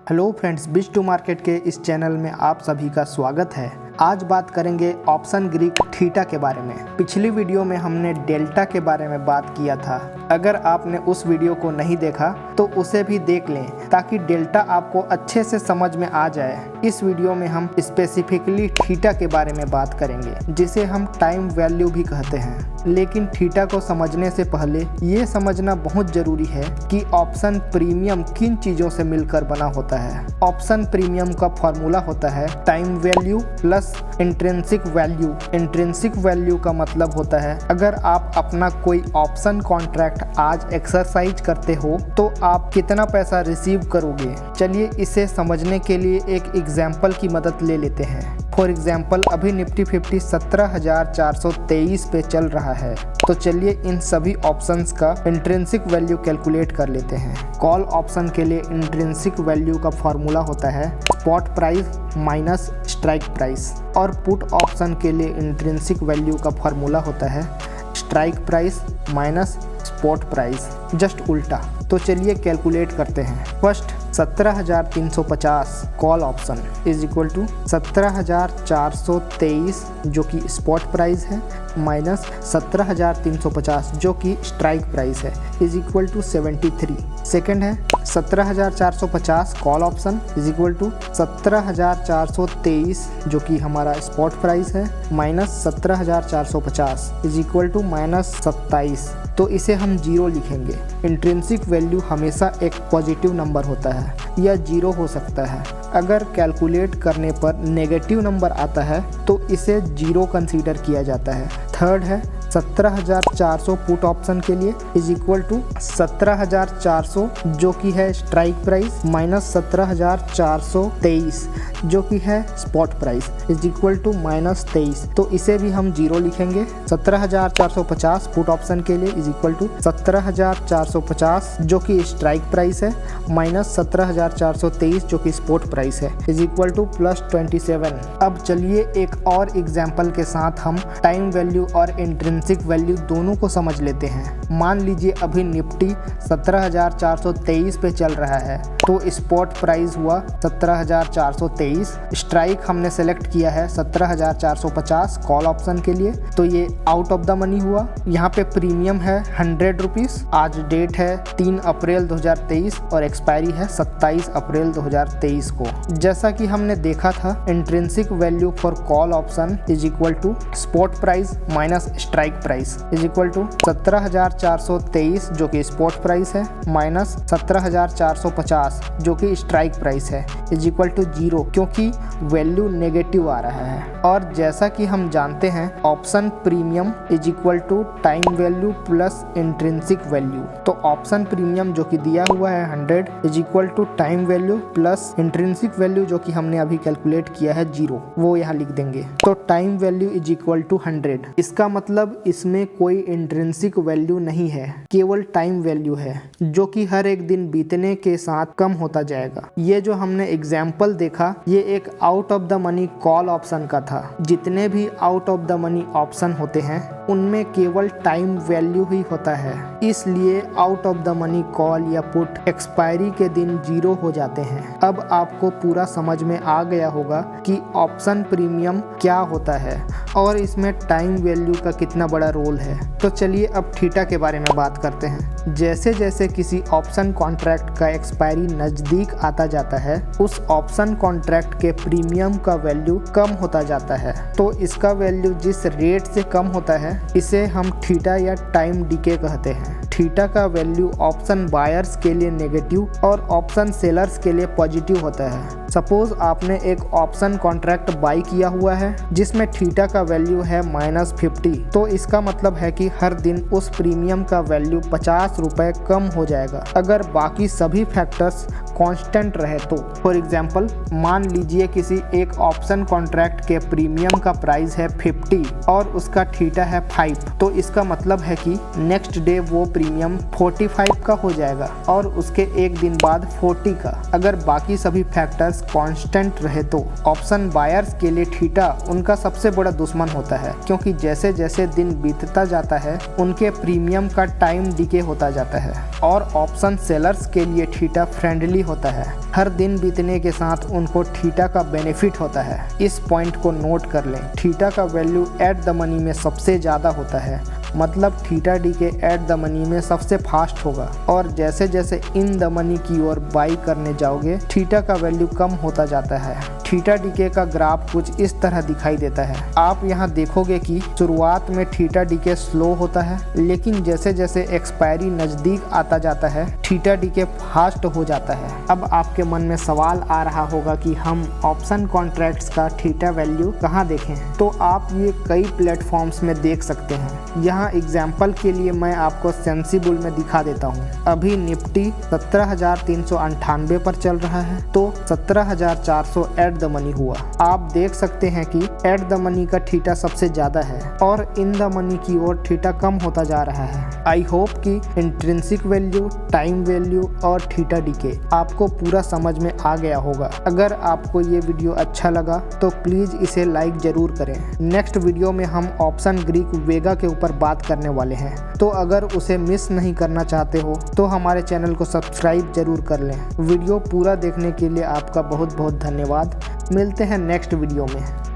Hello friends, beach to market के इस channel में आप सभी का स्वागत है। आज बात करेंगे ऑप्शन ग्रीक थीटा के बारे में। पिछली वीडियो में हमने डेल्टा के बारे में बात किया था। अगर आपने उस वीडियो को नहीं देखा तो उसे भी देख लें ताकि डेल्टा आपको अच्छे से समझ में आ जाए। इस वीडियो में हम स्पेसिफिकली थीटा के बारे में बात करेंगे, जिसे हम टाइम वैल्यू भी कहते हैं। लेकिन थीटा को समझने से पहले ये समझना बहुत जरूरी है कि ऑप्शन प्रीमियम किन चीजों से मिलकर बना होता है। ऑप्शन प्रीमियम का फॉर्मूला होता है time value plus intrinsic value. Intrinsic value का मतलब होता है अगर आप अपना कोई ऑप्शन कॉन्ट्रैक्ट आज एक्सरसाइज करते हो तो आप कितना पैसा रिसीव करोगे। चलिए इसे समझने के लिए एक एग्जाम्पल की मदद ले लेते हैं। फॉर एग्जाम्पल अभी निफ्टी 50 17,423 पे चल रहा है, तो चलिए इन सभी ऑप्शंस का इंट्रिंसिक वैल्यू कैलकुलेट कर लेते हैं। कॉल ऑप्शन के लिए इंट्रिंसिक वैल्यू का फॉर्मूला होता है spot price minus strike price, और पुट ऑप्शन के लिए इंट्रिंसिक वैल्यू का फॉर्मूला होता है strike price minus spot price, just उल्टा। तो चलिए कैलकुलेट करते हैं। First 17,350 call option is equal to 17,423 जो कि स्पॉट प्राइस है माइनस 17,350 जो कि स्ट्राइक प्राइस है इज इक्वल टू 73। सेकेंड है 17,450 call option is equal to 17,423 जो कि हमारा स्पॉट प्राइस है minus 17,450 is equal to minus 27। तो इसे हम जीरो लिखेंगे। इंट्रिंसिक वैल्यू हमेशा एक पॉजिटिव नंबर होता है या जीरो हो सकता है। अगर कैलकुलेट करने पर नेगेटिव नंबर आता है तो इसे जीरो कंसीडर किया जाता है। थर्ड है 17,400 पुट ऑप्शन के लिए इज इक्वल टू 17,400 जो कि है स्ट्राइक प्राइस माइनस 17,423 जो कि है spot price is equal to minus 23। तो इसे भी हम जीरो लिखेंगे। 17,450 पुट ऑप्शन के लिए इज इक्वल टू 17,450 जो कि स्ट्राइक प्राइस है माइनस 17,423 जो कि स्पॉट प्राइस है इज इक्वल टू प्लस 27। अब चलिए एक और एग्जाम्पल के साथ हम टाइम वैल्यू और इंट्रिंसिक वैल्यू दोनों को समझ लेते हैं। मान लीजिए अभी निफ्टी 17,423 पे चल रहा है, तो स्पॉट प्राइस हुआ 17,423। स्ट्राइक हमने सेलेक्ट किया है 17,450 कॉल ऑप्शन के लिए, तो ये आउट ऑफ द मनी हुआ। यहाँ पे प्रीमियम है 100 रुपीज़। आज डेट है 3 अप्रैल 2023 और एक्सपायरी है 27 अप्रैल 2023 को। जैसा कि हमने देखा था intrinsic value for call option is equal to spot price minus strike price is equal to 17,423 जो कि स्पॉट प्राइस है माइनस 17,450 जो कि स्ट्राइक प्राइस है इज इक्वल टू जीरो, क्योंकि वैल्यू नेगेटिव आ रहा है। और जैसा कि हम जानते हैं option premium is equal to time value plus intrinsic value. तो ऑप्शन प्रीमियम जो कि दिया हुआ है 100 is equal to time value plus intrinsic value जो कि हमने अभी कैलकुलेट किया है जीरो, वो यहाँ लिख देंगे। तो time value is equal to 100। इसका मतलब इसमें कोई इंट्रिंसिक वैल्यू नहीं है, केवल टाइम वैल्यू है जो कि हर एक दिन बीतने के साथ कम होता जाएगा। ये जो हमने एग्जाम्पल देखा ये एक out of the money call option का था। जितने भी out of the money option होते हैं उनमें केवल टाइम वैल्यू ही होता है, इसलिए out of the money call या पुट एक्सपायरी के दिन जीरो हो जाते हैं। अब आपको पूरा समझ में आ गया होगा कि ऑप्शन प्रीमियम क्या होता है और इसमें टाइम वैल्यू का कितना बड़ा रोल है। तो चलिए अब थीटा के बारे में बात करते हैं। जैसे जैसे किसी ऑप्शन कॉन्ट्रैक्ट का एक्सपायरी नज़दीक आता जाता है उस ऑप्शन कॉन्ट्रैक्ट के प्रीमियम का वैल्यू कम होता जाता है। तो इसका वैल्यू जिस रेट से कम होता है इसे हम थीटा या टाइम डीके कहते हैं। थीटा का वैल्यू ऑप्शन बायर्स के लिए नेगेटिव और ऑप्शन सेलर्स के लिए पॉजिटिव होता है। सपोज आपने एक ऑप्शन कॉन्ट्रैक्ट बाई किया हुआ है जिसमें थीटा का वैल्यू है -50, तो इसका मतलब है कि हर दिन उस प्रीमियम का वैल्यू 50 रुपये कम हो जाएगा अगर बाकी सभी फैक्टर्स कांस्टेंट रहे तो। फॉर एग्जांपल मान लीजिए किसी एक ऑप्शन कॉन्ट्रैक्ट के प्रीमियम का प्राइस है 50 और उसका थीटा है 5, तो इसका मतलब है कि नेक्स्ट डे वो प्रीमियम 45 का हो जाएगा और उसके एक दिन बाद 40 का, अगर बाकी सभी फैक्टर्स प्राइस कांस्टेंट रहे तो ऑप्शन बायर्स के लिए थीटा उनका सबसे बड़ा दुश्मन होता है, क्योंकि जैसे जैसे दिन बीतता जाता है उनके प्रीमियम का टाइम डिके होता जाता है। और ऑप्शन सेलर्स के लिए थीटा फ्रेंडली होता है, हर दिन बीतने के साथ उनको थीटा का बेनिफिट होता है। इस पॉइंट को नोट कर लें, थीटा का वैल्यू एट द मनी में सबसे ज़्यादा होता है, मतलब theta DK at the money में सबसे फास्ट होगा। और जैसे जैसे इन द मनी की ओर बाई करने जाओगे थीटा का वैल्यू कम होता जाता है। थीटा डीके का ग्राफ कुछ इस तरह दिखाई देता है। आप यहाँ देखोगे कि शुरुआत में थीटा डीके स्लो होता है, लेकिन जैसे जैसे एक्सपायरी नज़दीक आता जाता है थीटा डीके फास्ट हो जाता है। अब आपके मन में सवाल आ रहा होगा कि हम ऑप्शन कॉन्ट्रैक्ट्स का थीटा वैल्यू कहाँ देखें, तो आप ये कई प्लेटफॉर्म्स में देख सकते हैं। यहाँ एग्जाम्पल के लिए मैं आपको सेंसिबल में दिखा देता हूँ। अभी निफ्टी 17,398 पर चल रहा है, तो 17,400 एट द मनी हुआ। आप देख सकते हैं कि एट द मनी का थीटा सबसे ज्यादा है और इन द मनी की ओर थीटा कम होता जा रहा है। आई होप कि इंट्रिंसिक वैल्यू, टाइम वैल्यू और थीटा डीके आपको पूरा समझ में आ गया होगा। अगर आपको ये वीडियो अच्छा लगा तो प्लीज इसे लाइक जरूर करें। नेक्स्ट वीडियो में हम ऑप्शन ग्रीक वेगा के ऊपर बात करने वाले हैं, तो अगर उसे मिस नहीं करना चाहते हो तो हमारे चैनल को सब्सक्राइब जरूर कर लें। वीडियो पूरा देखने के लिए आपका बहुत बहुत धन्यवाद। मिलते हैं नेक्स्ट वीडियो में।